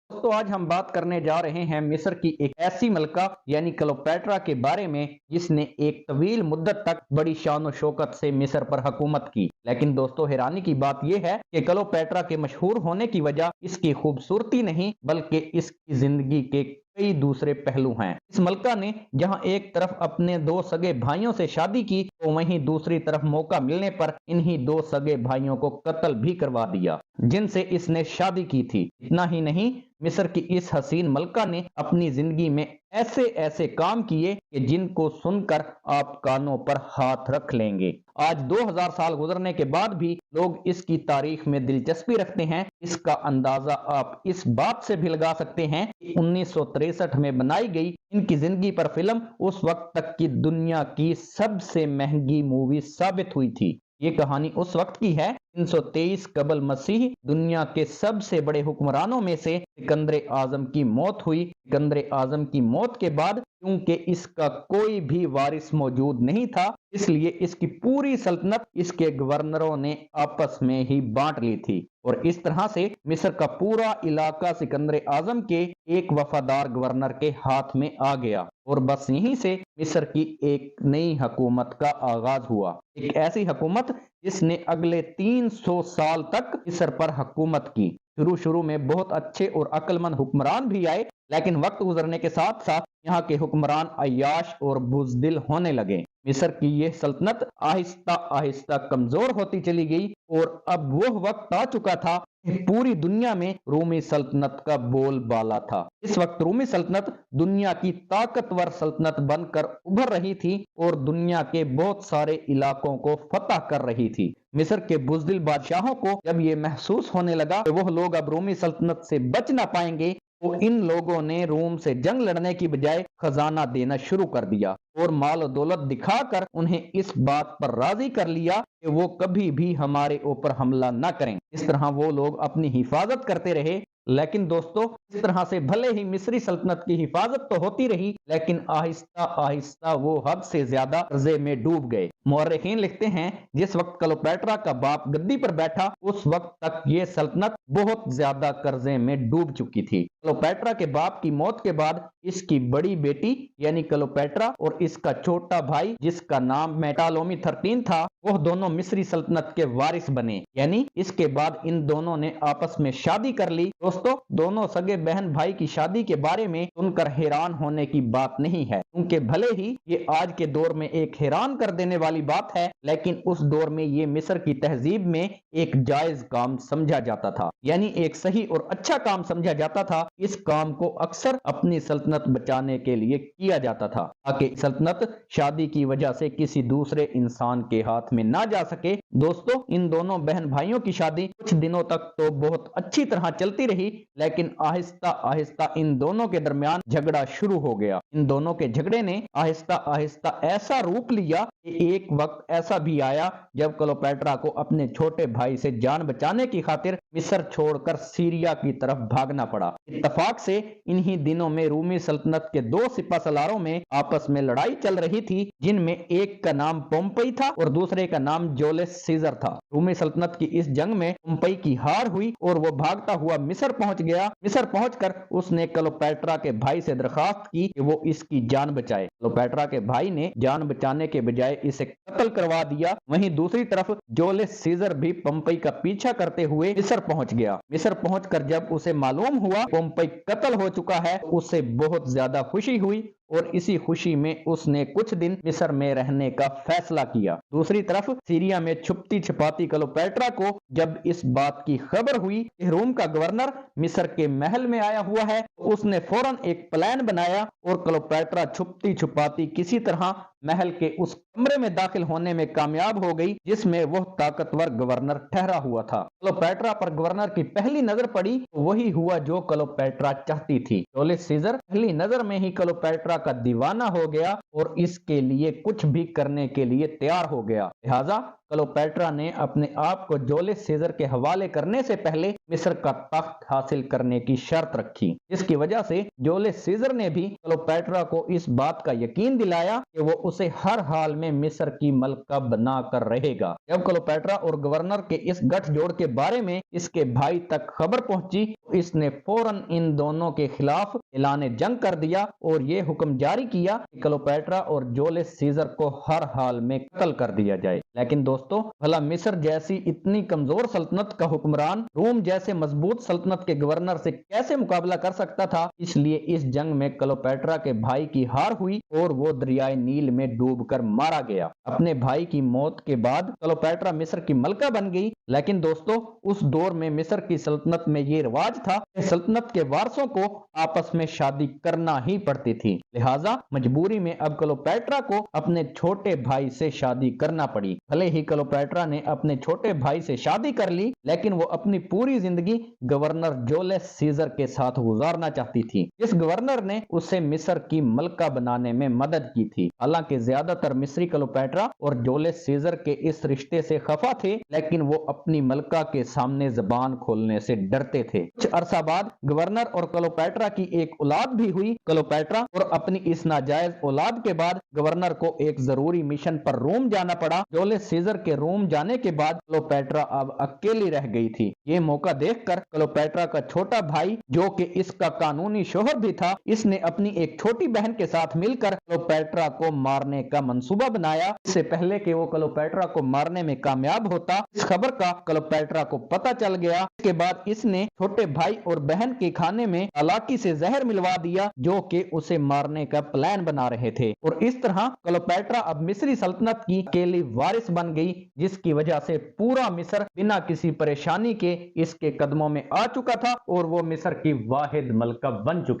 दोस्तों आज हम बात करने जा रहे हैं मिस्र की एक ऐसी मलका यानी क्लोपेट्रा के बारे में जिसने एक तवील मुद्दत तक बड़ी शान और शौकत से मिस्र पर हुकूमत की। लेकिन दोस्तों हैरानी की बात यह है कि क्लोपेट्रा के मशहूर होने की वजह इसकी खूबसूरती नहीं बल्कि इसकी जिंदगी के कई दूसरे पहलू हैं। इस मलका ने जहां एक तरफ अपने दो सगे भाइयों से शादी की तो वहीं दूसरी तरफ मौका मिलने पर इन्हीं दो सगे भाइयों को कत्ल भी करवा दिया जिनसे इसने शादी की थी। इतना ही नहीं, मिस्र की इस हसीन मलका ने अपनी जिंदगी में ऐसे ऐसे काम किए कि जिनको सुनकर आप कानों पर हाथ रख लेंगे। आज 2000 साल गुजरने के बाद भी लोग इसकी तारीख में दिलचस्पी रखते हैं। इसका अंदाजा आप इस बात से भी लगा सकते हैं कि 1963 में बनाई गई इनकी जिंदगी पर फिल्म उस वक्त तक की दुनिया की सबसे महंगी मूवी साबित हुई थी। ये कहानी उस वक्त की है 323 कबल मसीह दुनिया के सबसे बड़े हुक्मरानों में से सिकंदर आजम की मौत हुई। सिकंदर आजम की मौत के बाद क्योंकि इसका कोई भी वारिस मौजूद नहीं था इसलिए इसकी पूरी सल्तनत इसके गवर्नरों ने आपस में ही बांट ली थी और इस तरह से मिस्र का पूरा इलाका सिकंदर आजम के एक वफादार गवर्नर के हाथ में आ गया और बस यहीं से मिस्र की एक नई हुकूमत का आगाज हुआ। एक ऐसी हुकूमत जिसने अगले 300 साल तक मिस्र पर हुकूमत की। शुरू शुरू में बहुत अच्छे और अक्लमंद हुक्मरान भी आए लेकिन वक्त गुजरने के साथ साथ यहाँ के हुक्मरान अय्याश और बुजदिल होने लगे। मिस्र की यह सल्तनत आहिस्ता आहिस्ता कमजोर होती चली गई और अब वह वक्त आ चुका था कि पूरी दुनिया में रूमी सल्तनत का बोलबाला था। इस वक्त रूमी सल्तनत दुनिया की ताकतवर सल्तनत बनकर उभर रही थी और दुनिया के बहुत सारे इलाकों को फतह कर रही थी। मिस्र के बुजदिल बादशाहों को जब यह महसूस होने लगा कि वह लोग अब रूमी सल्तनत से बच ना पाएंगे तो इन लोगों ने रोम से जंग लड़ने की बजाय खजाना देना शुरू कर दिया और माल और दौलत दिखाकर उन्हें इस बात पर राजी कर लिया कि वो कभी भी हमारे ऊपर हमला न करें। इस तरह वो लोग अपनी हिफाजत करते रहे। लेकिन दोस्तों इस तरह से भले ही मिस्री सल्तनत की हिफाजत तो होती रही लेकिन आहिस्ता आहिस्ता वो हद से ज्यादा कर्जे में डूब गए। मुअर्रिखीन लिखते हैं जिस वक्त क्लोपेट्रा का बाप गद्दी पर बैठा उस वक्त तक ये सल्तनत बहुत ज्यादा कर्जे में डूब चुकी थी। क्लोपेट्रा के बाप की मौत के बाद इसकी बड़ी बेटी यानी क्लोपेट्रा और इसका छोटा भाई जिसका नाम मेटालोमी 13 था वह दोनों मिस्री सल्तनत के वारिस बने। यानी इसके बाद इन दोनों ने आपस में शादी कर ली। दोस्तों दोनों सगे बहन भाई की शादी के बारे में सुनकर हैरान होने की बात नहीं है क्योंकि भले ही ये आज के दौर में एक हैरान कर देने वाली बात है लेकिन उस दौर में ये मिस्र की तहजीब में एक जायज काम समझा जाता था। यानी एक सही और अच्छा काम समझा जाता था। इस काम को अक्सर अपनी सल्तनत बचाने के लिए किया जाता था ताकि सल्तनत शादी की वजह से किसी दूसरे इंसान के हाथ में ना जा सके। दोस्तों इन दोनों बहन भाइयों की शादी कुछ दिनों तक तो बहुत अच्छी तरह चलती रही लेकिन आहिस्ता आहिस्ता इन दोनों के दरमियान झगड़ा शुरू हो गया। इन दोनों के झगड़े ने आहिस्ता आहिस्ता ऐसा रूप लिया कि एक वक्त ऐसा भी आया जब क्लोपेट्रा को अपने छोटे भाई से जान बचाने की खातिर मिस्र छोड़कर सीरिया की तरफ भागना पड़ा। इत्तफाक से इन्हीं दिनों में रूमी सल्तनत के दो सिपा सलारों में आपस में लड़ाई चल रही थी जिनमें एक का नाम पोम्पई था और दूसरे का नाम जोलिस सीजर था। रूमी सल्तनत की इस जंग में पोम्पई की हार हुई और वो भागता हुआ मिस्र पहुंच गया। मिस्र पहुंचकर उसने क्लोपेट्रा के भाई से दरखास्त की कि वो इसकी जान बचाए। क्लोपेट्रा के भाई ने जान बचाने के बजाय इसे कत्ल करवा दिया। वहीं दूसरी तरफ जोलिस सीजर भी पोम्पई का पीछा करते हुए मिस्र पहुंच गया। मिस्र पहुंचकर जब उसे मालूम हुआ पोम्पई कत्ल हो चुका है उसे बहुत ज्यादा खुशी हुई और इसी खुशी में उसने कुछ दिन मिस्र में रहने का फैसला किया। दूसरी तरफ सीरिया में छुपती छिपाती क्लोपेट्रा को जब इस बात की खबर हुई कि रोम का गवर्नर मिस्र के महल में आया हुआ है तो उसने फौरन एक प्लान बनाया और क्लोपेट्रा छुपती छुपाती किसी तरह महल के उस कमरे में दाखिल होने में कामयाब हो गई जिसमें वह ताकतवर गवर्नर ठहरा हुआ था। क्लोपेट्रा पर गवर्नर की पहली नजर पड़ी तो वही हुआ जो क्लोपेट्रा चाहती थी। जोलिस सीजर पहली नजर में ही क्लोपेट्रा का दीवाना हो गया और इसके लिए कुछ भी करने के लिए तैयार हो गया। लिहाजा क्लोपेट्रा ने अपने आप को जूलियस सीजर के हवाले करने से पहले मिस्र का तख्त हासिल करने की शर्त रखी। इसकी वजह से जूलियस सीजर ने भी क्लोपेट्रा को इस बात का यकीन दिलाया कि वो उसे हर हाल में मिस्र की मलका बनाकर रहेगा। जब क्लोपेट्रा और गवर्नर के इस गठजोड़ के बारे में इसके भाई तक खबर पहुंची तो इसने फौरन इन दोनों के खिलाफ ऐलान जंग कर दिया और ये हुक्म जारी किया कि क्लोपेट्रा और जूलियस सीजर को हर हाल में कत्ल कर दिया जाए। लेकिन दोस्तों, भला मिस्र जैसी इतनी कमजोर सल्तनत का हुक्मरान रोम जैसे मजबूत सल्तनत के गवर्नर से कैसे मुकाबला कर सकता था? इसलिए इस जंग में क्लोपेट्रा के भाई की हार हुई और वो दरियाए नील में डूबकर मारा गया। अपने भाई की मौत के बाद क्लोपेट्रा मिस्र की मलका बन गई। लेकिन दोस्तों, उस दौर में मिस्र की सल्तनत में ये रिवाज था कि सल्तनत के वारसों को आपस में शादी करना ही पड़ती थी। लिहाजा मजबूरी में अब क्लोपेट्रा को अपने छोटे भाई से शादी करना पड़ी। भले ही क्लोपेट्रा ने अपने छोटे भाई से शादी कर ली, लेकिन वो अपनी पूरी जिंदगी गवर्नर जूलियस सीजर के साथ गुजारना चाहती थी। इस गवर्नर ने उसे मिस्र की मलका बनाने में मदद की थी। हालांकि ज्यादातर मिस्री क्लोपेट्रा और जूलियस सीजर के इस रिश्ते से खफा थे, लेकिन वो अपनी मलका के सामने जबान खोलने से डरते थे। कुछ अरसा बाद गवर्नर और क्लोपेट्रा की एक औलाद भी हुई। क्लोपेट्रा और अपनी इस नाजायज औलाद के बाद गवर्नर को एक जरूरी मिशन पर रोम जाना पड़ा। जूलियस सीजर के रोम जाने के बाद क्लोपेट्रा अब अकेली रह गई थी। ये मौका देखकर क्लोपेट्रा का छोटा भाई, जो कि इसका कानूनी शोहर भी था, इसने अपनी एक छोटी बहन के साथ मिलकर क्लोपेट्रा को मारने का मंसूबा बनाया। इससे पहले कि वो क्लोपेट्रा को मारने में कामयाब होता, इस खबर का क्लोपेट्रा को पता चल गया। इसके बाद इसने छोटे भाई और बहन के खाने में चालाकी से जहर मिलवा दिया, जो कि उसे मारने का प्लान बना रहे थे। और इस तरह क्लोपेट्रा अब मिस्री सल्तनत की अकेली वारिस बन गई, जिसकी वजह से पूरा मिस्र बिना किसी परेशानी के इसके कदमों में आ चुका था और वो मिस्र की वाहिद मलका बन चुकी।